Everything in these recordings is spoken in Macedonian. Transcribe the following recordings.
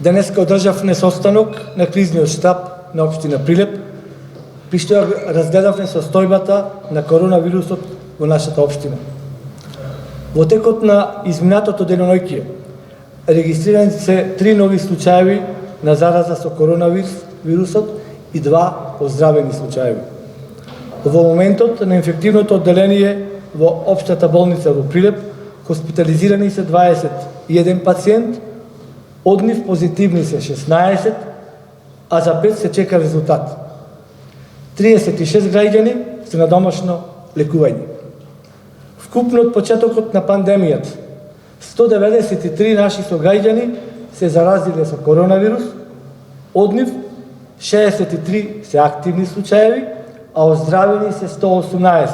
Денеска одржавме состанок на кризниот штаб на општина Прилеп, при што разгледавме состојбата на коронавирусот во нашата општина. Во текот на изминатото деноноќие регистрирани се 3 нови случаеви на зараза со коронавирусот и 2 оздравени случаеви. Во моментот на инфективното одделение во општата болница во Прилеп хоспитализирани се 21 пациент, од нив позитивни се 16, а за 5 се чека резултат. 36 граѓани се на домашно лекување. Вкупно од почетокот на пандемијата 193 наши сограѓани се заразиле со коронавирус, од нив 63 се активни случаеви, а оздравени се 118.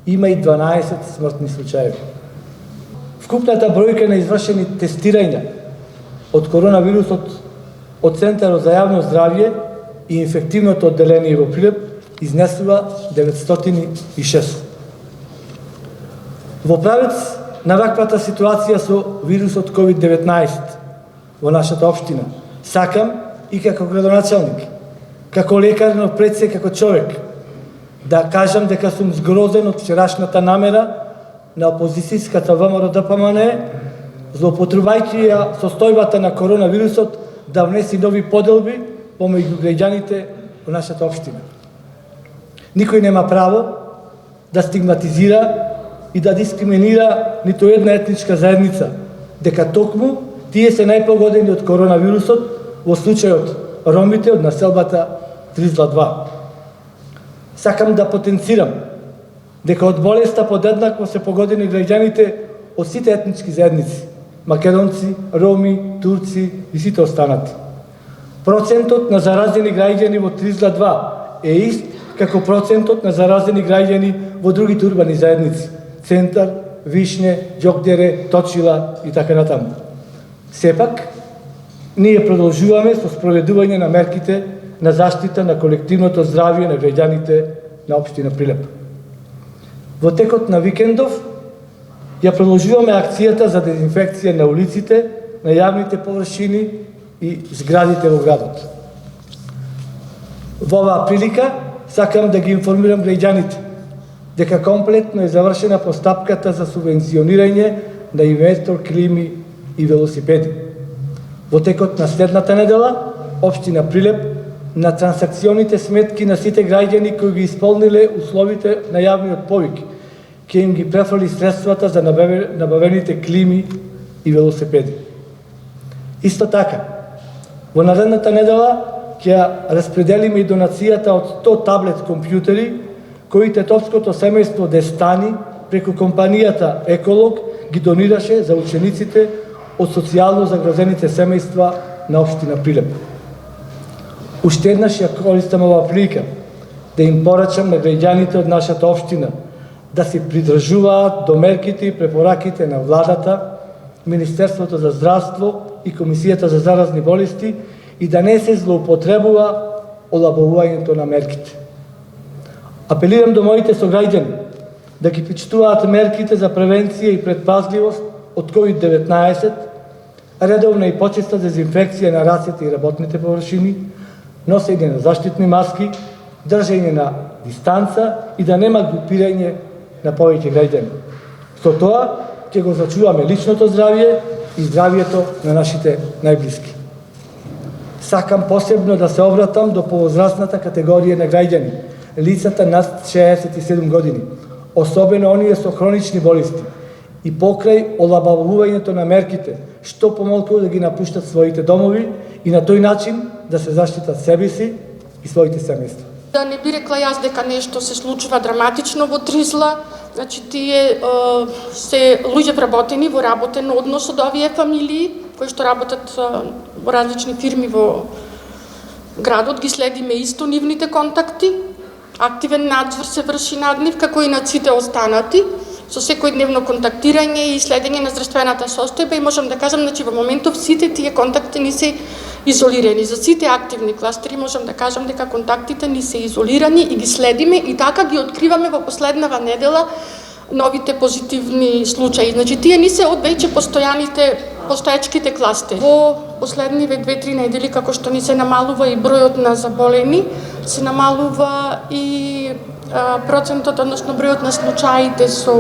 Има и 12 смртни случаеви. Вкупната бројка на извршени тестирања од коронавирусот од Центарот за јавно здравје и инфективното одделение во Прилеп изнесува 906. Во правец на ваквата ситуација со вирусот COVID-19 во нашата општина, сакам и како градоначалник, како лекар, но пред се како човек, да кажам дека сум згрозен од вчерашната намера на опозицијската ВМРО-ДПМН, злоупотребувајќи ја состојбата на коронавирусот, да внеси нови поделби помеѓу граѓаните во нашата општина. Никој нема право да стигматизира и да дискриминира ниту една етничка заедница, дека токму тие се најпогодени од коронавирусот, во случајот ромите од населбата Тризла-2. Сакам да потенцирам дека од болеста подеднакво се погодени граѓаните од сите етнички заедници, македонци, роми, турци и сите останати. Процентот на заразени граѓани во Тризла-2 е ист како процентот на заразени граѓани во другите урбани заедници: Центар, Вишне, Ѓокдере, Точила и така натаму. Сепак, ние продолжуваме со спроведување на мерките на заштита на колективното здравје на граѓаните на општина Прилеп. Во текот на викендов ја продолжуваме акцијата за дезинфекција на улиците, на јавните површини и зградите во градот. Во оваа прилика сакам да ги информирам граѓаните дека комплетно е завршена постапката за субвенционирање на инвестор клими и велосипеди. Во текот на следната недела, општина Прилеп на трансакционите сметки на сите граѓани кои ги исполниле условите на јавниот повик, ќе им ги префрли средствата за набавените клими и велосипеди. Исто така, во наредната недела ќе распределиме и донацијата од 100 таблет компјутери кои тетовското семејство Дестани преку компанијата Еколог ги донираше за учениците од социјално загрозените семејства на општина Прилеп. Уште еднаш ја користам оваа прилика да им порачам на граѓаните од нашата општина да се придржуваат до мерките и препораките на владата, Министерството за здравство и Комисијата за заразни болести и да не се злоупотребува олабавувањето на мерките. Апелирам до моите сограѓани да ги почитуваат мерките за превенција и предпазливост од COVID-19, редовна и почеста дезинфекција на рацете и работните површини, носење на заштитни маски, држење на дистанца и да нема групирање на повеќе граѓани. Со тоа ќе го зачуваме личното здравје и здравјето на нашите најблиски. Сакам посебно да се обратам до повозрастната категорија на граѓани, лицата над 67 години, особено оние со хронични болести, и покрај олабавувањето на мерките, што помалку да ги напуштат своите домови и на тој начин да се заштитат себе си и своите семејства. Да не би рекла јас дека нешто се случува драматично во Тризла, значи тие се луѓе вработени во работен однос од овие фамилии, кои што работат во различни фирми во градот, ги следиме исто нивните контакти, активен надзор се врши над нив, како и над сите останати, со секојдневно контактирање и следење на здравствената состојба, и можам да кажам, значи во моментов сите тие контакти ни се изолирани. За сите активни кластери можам да кажам дека контактите ни се изолирани и ги следиме и така ги откриваме во последнава недела новите позитивни случаи. Значи тие ни се од веќе постојачките кластери. Во последниве 2-3 недели, како што ни се намалува и бројот на заболени, се намалува и процентот, односно бројот на случаите со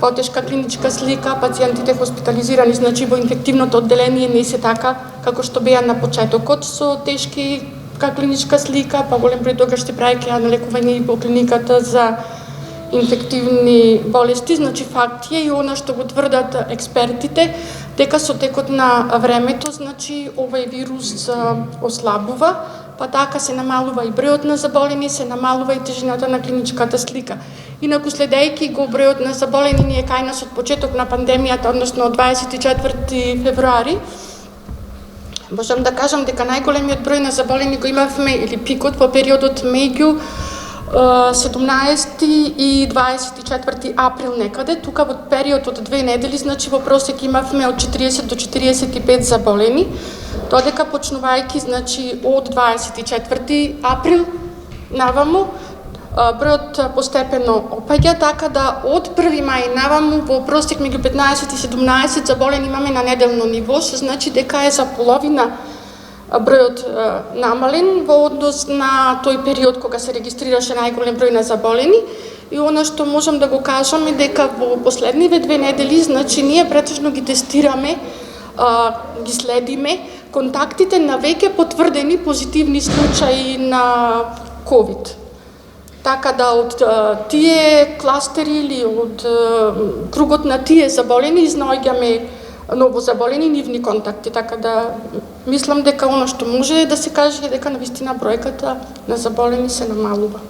потешка клиничка слика, пациентите хоспитализирани, значи во инфективното одделение не се така како што беа на почетокот со тешки клиничка слика, па голем број тогаш се праќаја на лекување и во клиниката за инфективни болести, значи факт е и она што го тврдат експертите, дека со текот на времето, значи овој вирус ослабува, па така се намалува и бројот на заболени, се намалува и тежината на клиничката слика. Инаку следејќи го бројот на заболени, ние кај нас од почеток на пандемијата, односно од 24 февруари, можам да кажам дека најголемиот број на заболени го имавме, или пикот, во периодот меѓу 17 и 24 април некаде. Тука во период од 2 недели, значи во просек имавме од 40 до 45 заболени, додека почнувајќи, значи од 24 април наваму, бројот постепено опаѓа, така да од 1 мај наваму во просек меѓу 15 и 17 заболени имаме на неделно ниво, се значи дека е за половина бројот намален во однос на тој период кога се регистрираше најголем број на заболени. И она што можам да го кажам е дека во последниве 2 недели, значи ние претежно ги тестираме, ги следиме контактите на веќе потврдени позитивни случаи на COVID. Така да од тие кластери или од кругот на тие заболени изнаоѓаме ново заболени нивни контакти, така да мислам дека она што може да се каже е дека навистина бројката на заболени се намалува.